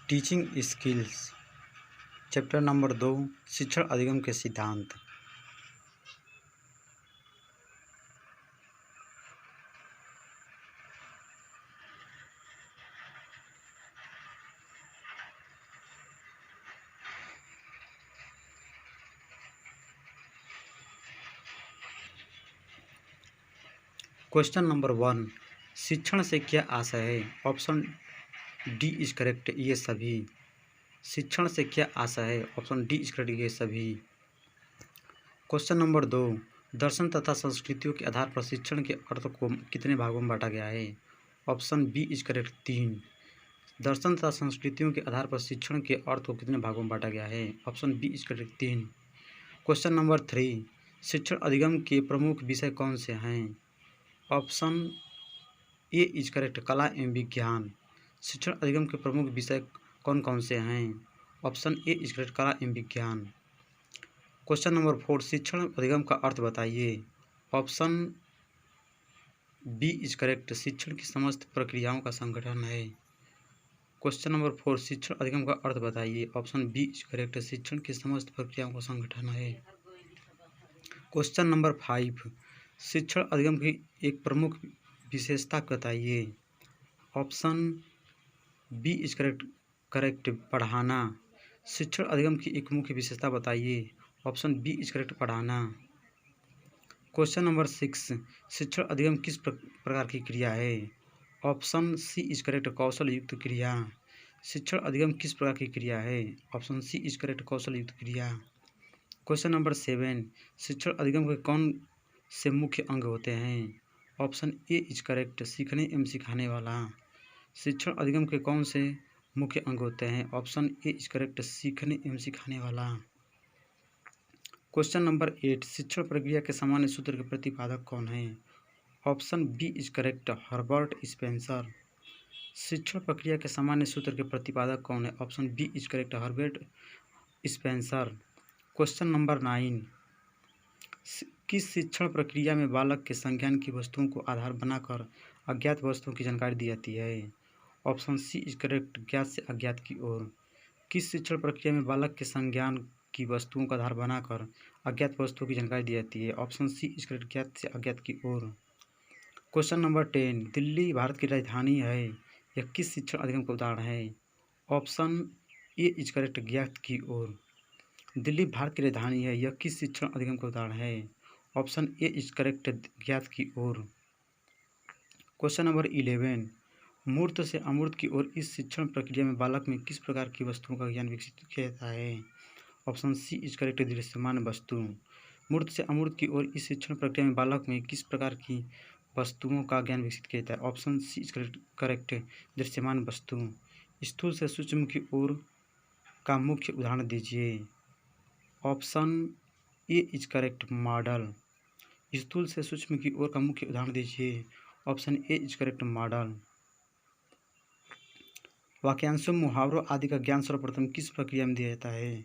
Teaching skills chapter number 2 शिक्षण अधिगम के सिद्धांत। क्वेश्चन नंबर 1, शिक्षण से क्या आशय है? ऑप्शन डी इज करेक्ट, ये सभी। शिक्षण से क्या आशय है? ऑप्शन डी इज करेक्ट, ये सभी। क्वेश्चन नंबर 2, दर्शन तथा संस्कृतियों के आधार पर शिक्षण के अर्थ को कितने भागों में बांटा गया है? Option B is correct, 3। दर्शन तथा संस्कृतियों के आधार पर शिक्षण के अर्थ को कितने भागों में बांटा गया है? Option B is correct, 3। Question number 3, शिक्षण अधिगम के प्रमुख विषय कौन से हैं? ऑप्शन ए इज करेक्ट, कला एवं विज्ञान। शिक्षण अधिगम के प्रमुख विषय कौन कौन से हैं? ऑप्शन ए इज करेक्ट, कला एवं विज्ञान। क्वेश्चन नंबर 4, शिक्षण अधिगम का अर्थ बताइए। ऑप्शन बी इज करेक्ट, शिक्षण की समस्त प्रक्रियाओं का संगठन है। क्वेश्चन नंबर 4, शिक्षण अधिगम का अर्थ बताइए। ऑप्शन बी इज करेक्ट, शिक्षण की समस्त प्रक्रियाओं का संगठन है। क्वेश्चन नंबर 5, शिक्षण अधिगम की एक प्रमुख विशेषता बताइए। ऑप्शन बी इज करेक्ट, पढ़ाना। शिक्षण अधिगम की एक मुख्य विशेषता बताइए। ऑप्शन बी इज करेक्ट, पढ़ाना। क्वेश्चन नंबर 6, शिक्षण अधिगम किस प्रकार की क्रिया है? ऑप्शन सी इज करेक्ट, कौशल युक्त क्रिया। शिक्षण अधिगम किस प्रकार की क्रिया है? ऑप्शन सी इज करेक्ट, कौशल युक्त क्रिया। क्वेश्चन नंबर 7, शिक्षण अधिगम के कौन से मुख्य अंग होते हैं? ऑप्शन ए इज करेक्ट, सीखने एवं सिखाने वाला। शिक्षण अधिगम के कौन से मुख्य अंग होते हैं? ऑप्शन ए इज करेक्ट, सीखने एवं सिखाने वाला। क्वेश्चन नंबर 8, शिक्षण प्रक्रिया के सामान्य सूत्र के प्रतिपादक कौन है? Option B is correct, Herbert Spencer. शिक्षण प्रक्रिया के सामान्य सूत्र के प्रतिपादक कौन है? Option B is correct, Herbert Spencer. Question number 9, किस शिक्षण प्रक्रिया में बालक के संज्ञान की वस्तुओं को आधार बनाकर अज्ञात वस्तुओं की जानकारी दी जाती है? ऑप्शन सी इज करेक्ट, ज्ञात से अज्ञात की ओर। किस शिक्षण प्रक्रिया में बालक के संज्ञान की वस्तुओं का आधार बनाकर अज्ञात वस्तुओं की जानकारी दी जाती है? ऑप्शन सी इज करेक्ट, ज्ञात से अज्ञात की ओर। क्वेश्चन नंबर 10, दिल्ली भारत की राजधानी है, यह किस शिक्षण अधिगम का उदाहरण है? ऑप्शन ए इज करेक्ट, ज्ञात की ओर। दिल्ली भारत की राजधानी है, यह किस शिक्षण अधिगम का उदाहरण है? ऑप्शन ए इज करेक्ट, ज्ञात की ओर। क्वेश्चन नंबर 11, मूर्त से अमूर्त की ओर इस शिक्षण प्रक्रिया में बालक में किस प्रकार की वस्तुओं का ज्ञान विकसित किया जाता है? ऑप्शन सी इज करेक्ट, दृश्यमान वस्तु। मूर्त से अमूर्त की ओर इस शिक्षण प्रक्रिया में बालक में किस प्रकार की वस्तुओं का ज्ञान विकसित किया जाता है? ऑप्शन सी इज करेक्ट, दृश्यमान वस्तु। स्थूल से सूक्ष्म की ओर का मुख्य उदाहरण दीजिए। Option A is correct, model. स्थूल से सूक्ष्म की ओर का मुख्य उदाहरण दीजिए। Option A is correct, model. वाक्यांशों, मुहावरों आदि का ज्ञान सर्वप्रथम किस प्रक्रिया में दिया जाता है?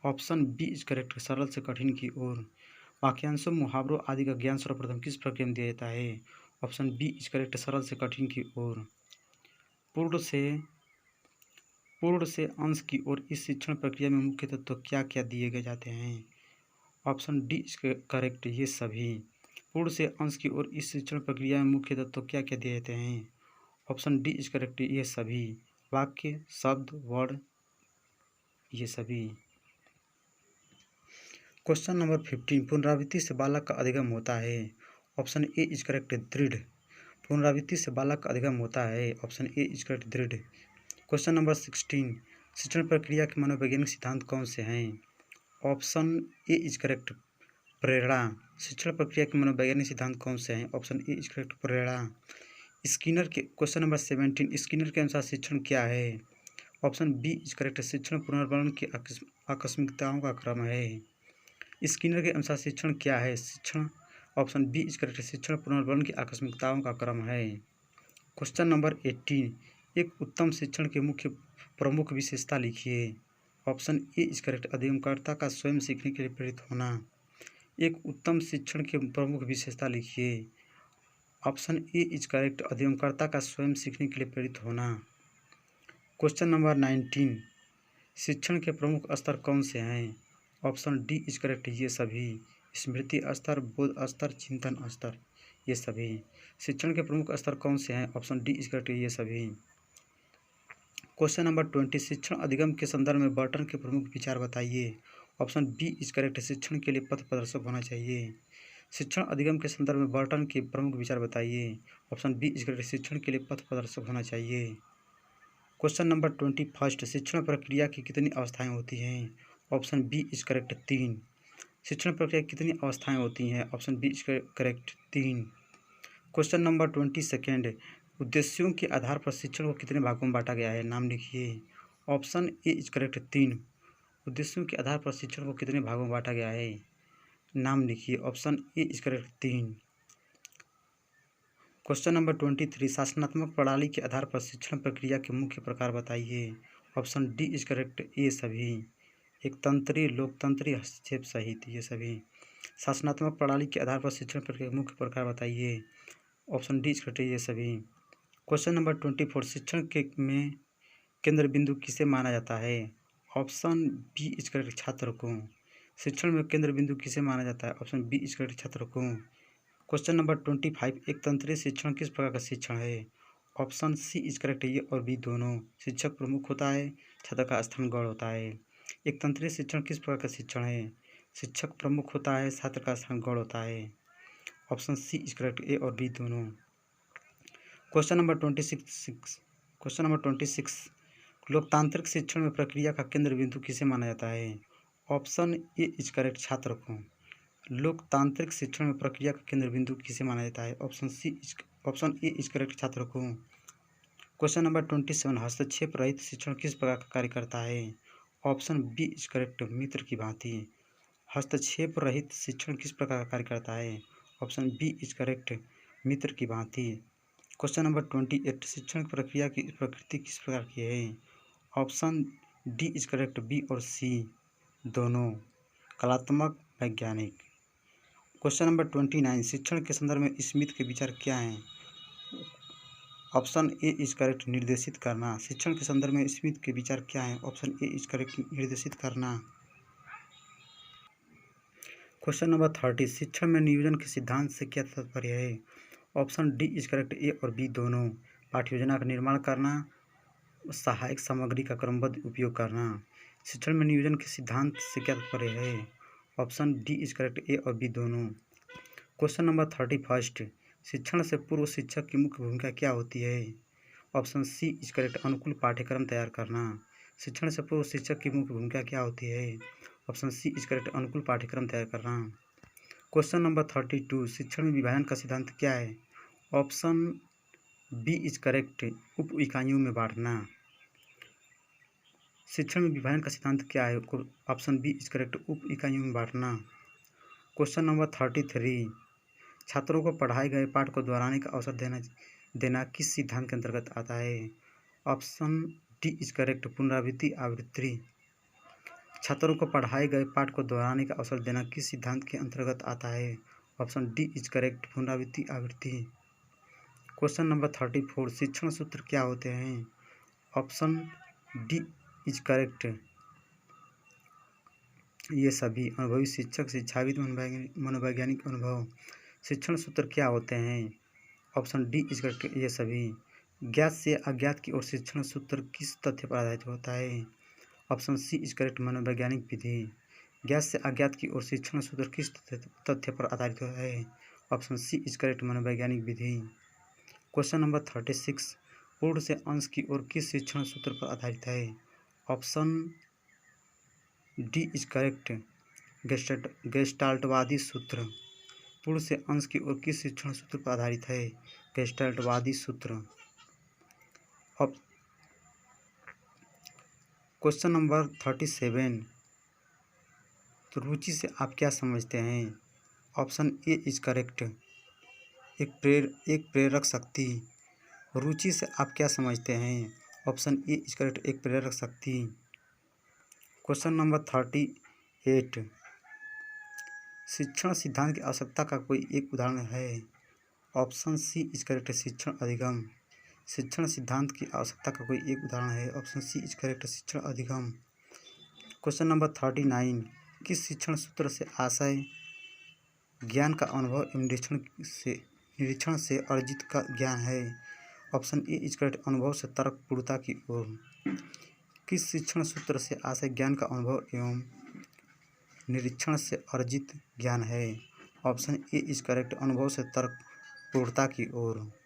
ऑप्शन बी इज करेक्ट, सरल से कठिन की ओर। वाक्यांशों, मुहावरों आदि का ज्ञान सर्वप्रथम किस प्रक्रिया में दिया जाता है? ऑप्शन बी इज करेक्ट, सरल से कठिन की ओर। पूर्ण से अंश की ओर इस शिक्षण प्रक्रिया में मुख्य तत्व क्या क्या दिए गए जाते हैं? ऑप्शन डी इज करेक्ट, ये सभी। पूर्ण से अंश की ओर इस शिक्षण प्रक्रिया में मुख्य तत्व क्या क्या दिए जाते हैं? ऑप्शन डी इज करेक्ट, ये सभी। वाक्य, शब्द, वर्ड, ये सभी। क्वेश्चन नंबर 15, पुनरावृत्ति से बालक का अधिगम होता है। ऑप्शन ए इज करेक्ट, दृढ़। पुनरावृत्ति से बालक का अधिगम होता है। ऑप्शन ए इज करेक्ट, दृढ़। क्वेश्चन नंबर 16, शिक्षण प्रक्रिया के मनोवैज्ञानिक सिद्धांत कौन से हैं? ऑप्शन ए इज करेक्ट, प्रेरणा। शिक्षण प्रक्रिया के मनोवैज्ञानिक सिद्धांत कौन से हैं? Option A is correct, Prerna. Skinner के क्वेश्चन नंबर 17, स्किनर के अनुसार शिक्षण क्या है? ऑप्शन बी इज करेक्ट, शिक्षण पुनर्वर्ण की आकस्मिकताओं का क्रम है। स्किनर के अनुसार शिक्षण क्या है? शिक्षण, ऑप्शन बी इज करेक्ट, शिक्षण पुनर्वर्ण की आकस्मिकताओं का क्रम है। क्वेश्चन नंबर 18, एक उत्तम शिक्षण के मुख्य प्रमुख विशेषता लिखिए। ऑप्शन ए इज करेक्ट, अधिगमकर्ता का स्वयं सीखने के लिए प्रेरित होना। एक उत्तम शिक्षण के प्रमुख विशेषता लिखिए। ऑप्शन ए इज करेक्ट, अधिगमकर्ता का स्वयं सीखने के लिए प्रेरित होना। क्वेश्चन नंबर 19, शिक्षण के प्रमुख स्तर कौन से हैं? ऑप्शन डी इज करेक्ट, ये सभी। स्मृति स्तर, बोध स्तर, चिंतन स्तर, ये सभी। शिक्षण के प्रमुख स्तर कौन से हैं? ऑप्शन डी इज करेक्ट, ये सभी। क्वेश्चन नंबर 20, शिक्षण अधिगम के संदर्भ में बर्टन के प्रमुख विचार बताइए। ऑप्शन बी इज करेक्ट, शिक्षण के लिए पथ प्रदर्शक होना चाहिए। शिक्षण अधिगम के संदर्भ में बर्टन के प्रमुख विचार बताइए। ऑप्शन बी इज करेक्ट, शिक्षण के लिए पथ प्रदर्शक होना चाहिए। क्वेश्चन नंबर 21, शिक्षण प्रक्रिया की कितनी अवस्थाएं होती हैं? Option B is correct, 3। शिक्षण प्रक्रिया की कितनी अवस्थाएं होती हैं? Option B is correct, 3। Question number 22, उद्देश्यों के आधार पर शिक्षण को कितने भागों में बांटा गया है? नाम लिखिए। Option A is correct, 3। उद्देश्यों के आधार पर शिक्षण को कितने भागों में बांटा गया है? नाम लिखिए। Option A is correct, 3। Question number 23, शासनात्मक प्रणाली के आधार पर शिक्षण प्रक्रिया के मुख्य प्रकार बताइए। ऑप्शन डी इज करेक्ट, ये सभी। एकतंत्री, लोकतंत्री, हस्तक्षेप सहित, ये सभी। शासनात्मक प्रणाली के आधार पर शिक्षण प्रक्रिया के मुख्य प्रकार बताइए। ऑप्शन डी इज करेक्ट, ये सभी। क्वेश्चन नंबर 24, शिक्षण के में केंद्र बिंदु किसे माना जाता है? ऑप्शन बी इज करेक्ट, छात्र को। शिक्षण में केंद्र बिंदु किसे माना जाता है? ऑप्शन बी इज करेक्ट, छात्र को। क्वेश्चन नंबर 25, एक तंत्रीय शिक्षण किस प्रकार का शिक्षण है? ऑप्शन सी इज करेक्ट, ये और बी दोनों। शिक्षक प्रमुख होता है, छात्र का स्थान गौण होता है। एक तंत्रीय शिक्षण किस प्रकार का शिक्षण है? शिक्षक प्रमुख होता है, छात्र का स्थान गौण होता है। ऑप्शन सी इज करेक्ट, ए और बी दोनों। क्वेश्चन नंबर 26, लोकतांत्रिक शिक्षण में प्रक्रिया का केंद्र बिंदु किसे माना जाता है? ऑप्शन ए इज करेक्ट, छात्र को। लोकतांत्रिक शिक्षण में प्रक्रिया का केंद्र बिंदु किसे माना जाता है? ऑप्शन ए इज करेक्ट, छात्र को। क्वेश्चन नंबर 27, हस्तक्षेप रहित शिक्षण किस प्रकार का कार्य करता है? ऑप्शन बी इज करेक्ट, मित्र की भांति। हस्तक्षेप रहित शिक्षण किस प्रकार का कार्य करता है? ऑप्शन बी इज करेक्ट, मित्र की भांति। क्वेश्चन नंबर 28, शिक्षण प्रक्रिया की प्रकृति किस प्रकार की है? Option D is correct, B और सी दोनों। कलात्मक, वैज्ञानिक। क्वेश्चन नंबर 29, शिक्षण के संदर्भ में स्मिथ के विचार क्या हैं? ऑप्शन ए इज करेक्ट, निर्देशित करना। शिक्षण के संदर्भ में स्मिथ के विचार क्या हैं? ऑप्शन ए इज करेक्ट, निर्देशित करना। क्वेश्चन नंबर 30, शिक्षण में नियोजन के सिद्धांत से क्या तात्पर्य है? ऑप्शन डी इज करेक्ट, ए और बी दोनों। पाठ्य योजना का निर्माण करना, सहायक सामग्री का क्रमबद्ध उपयोग करना। शिक्षण में नियोजन के सिद्धांत से क्या तात्पर्य है? ऑप्शन डी इज करेक्ट, ए और बी दोनों। क्वेश्चन नंबर 31, शिक्षण से पूर्व शिक्षक की मुख्य भूमिका क्या होती है? ऑप्शन सी इज करेक्ट, अनुकूल पाठ्यक्रम तैयार करना। शिक्षण से पूर्व शिक्षक की मुख्य भूमिका क्या होती है? ऑप्शन सी इज करेक्ट, अनुकूल पाठ्यक्रम तैयार करना। क्वेश्चन नंबर 32, शिक्षण में विभाजन का सिद्धांत क्या है? ऑप्शन बी इज करेक्ट, उप इकाइयों में बांटना। शिक्षण में विभाजन का सिद्धांत क्या है? ऑप्शन बी इज करेक्ट, उप इकाइयों में बांटना। क्वेश्चन नंबर 33, छात्रों को पढ़ाए गए पाठ को दोहराने का अवसर देना किस सिद्धांत के अंतर्गत आता है? ऑप्शन डी इज करेक्ट, पुनरावृत्ति आवृत्ति। छात्रों को पढ़ाए गए पाठ को दोहराने का अवसर देना किस सिद्धांत के अंतर्गत आता है? ऑप्शन डी इज करेक्ट, पुनरावृत्ति आवृत्ति। क्वेश्चन नंबर 34, शिक्षण सूत्र क्या होते हैं? ऑप्शन डी इज करेक्ट, ये सभी। अनुभवी शिक्षक, शिक्षाविद, मनोवैज्ञानिक अनुभव। शिक्षण सूत्र क्या होते हैं? ऑप्शन डी इज करेक्ट, ये सभी। ज्ञात से अज्ञात की ओर शिक्षण सूत्र किस तथ्य पर आधारित होता है? ऑप्शन सी इज करेक्ट, मनोवैज्ञानिक विधि। ज्ञात से अज्ञात की ओर शिक्षण सूत्र किस तथ्य पर आधारित होता है? ऑप्शन सी इज करेक्ट, मनोवैज्ञानिक विधि। क्वेश्चन नंबर 36, पूर्ण से अंश की ओर किस शिक्षण सूत्र पर आधारित है? ऑप्शन डी इज करेक्ट, गेस्टाल्टवादी सूत्र। पूर्ण से अंश की ओर किस शिक्षण सूत्र पर आधारित है? गेस्टाल्टवादी सूत्र। अब क्वेश्चन नंबर 37, तो रुचि से आप क्या समझते हैं? ऑप्शन ए इज करेक्ट, एक प्रेरक शक्ति। रुचि से आप क्या समझते हैं? ऑप्शन ए इज करेक्ट, एक प्रेरक शक्ति। क्वेश्चन नंबर 38, शिक्षण सिद्धांत की आवश्यकता का कोई एक उदाहरण है? ऑप्शन सी इज करेक्ट, शिक्षण अधिगम। शिक्षण सिद्धांत की आवश्यकता का कोई एक उदाहरण है। ऑप्शन सी इज करेक्ट, शिक्षण अधिगम। क्वेश्चन नंबर 39, किस शिक्षण सूत्र से आशय ज्ञान का अनुभव एवं निरीक्षण से अर्जित का ज्ञान है। ऑप्शन ए इज करेक्ट, अनुभव से तर्क पूर्णता की ओर। किस शिक्षण सूत्र से आशय ज्ञान का अनुभव एवं निरीक्षण से अर्जित ज्ञान है। ऑप्शन ए इज करेक्ट, अनुभव से तर्क पूर्णता की ओर।